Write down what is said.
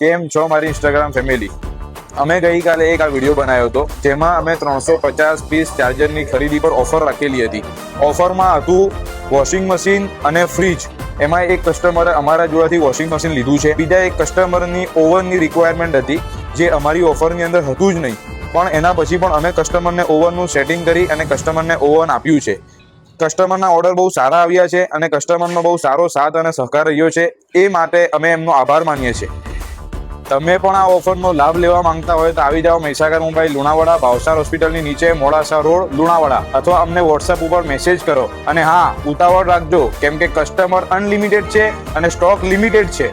કેમ છો મારી ઇન્સ્ટાગ્રામ ફેમિલી? અમે ગઈકાલે એક આ વિડીયો બનાવ્યો હતો જેમાં અમે 350 પીસ ચાર્જરની ખરીદી પર ઓફર રાખેલી હતી. ઓફરમાં હતું વોશિંગ મશીન અને ફ્રીજ. એમાં એક કસ્ટમરે અમારા જોડેથી વોશિંગ મશીન લીધું છે. બીજા એક કસ્ટમરની ઓવનની રિક્વાયરમેન્ટ હતી જે અમારી ઓફરની અંદર હતું જ નહીં, પણ એના પછી પણ અમે કસ્ટમરને ઓવનનું સેટિંગ કરી અને કસ્ટમરને ઓવન આપ્યું છે. કસ્ટમરના ઓર્ડર બહુ સારા આવ્યા છે અને કસ્ટમરનો બહુ સારો સાથ અને સહકાર રહ્યો છે. એ માટે અમે એમનો આભાર માનીએ છીએ. તમે પણ આ ઓફરનો લાભ લેવા માંગતા હોય તો આવી જાઓ મહીસાગર મોબાઈલ લુણાવાડા, ભાવસાર હોસ્પિટલની નીચે, મોડાસા રોડ, લુણાવાડા, અથવા અમને વોટ્સએપ ઉપર મેસેજ કરો. અને હા, ઉતાવળ રાખજો કેમ કે કસ્ટમર અનલિમિટેડ છે અને સ્ટોક લિમિટેડ છે.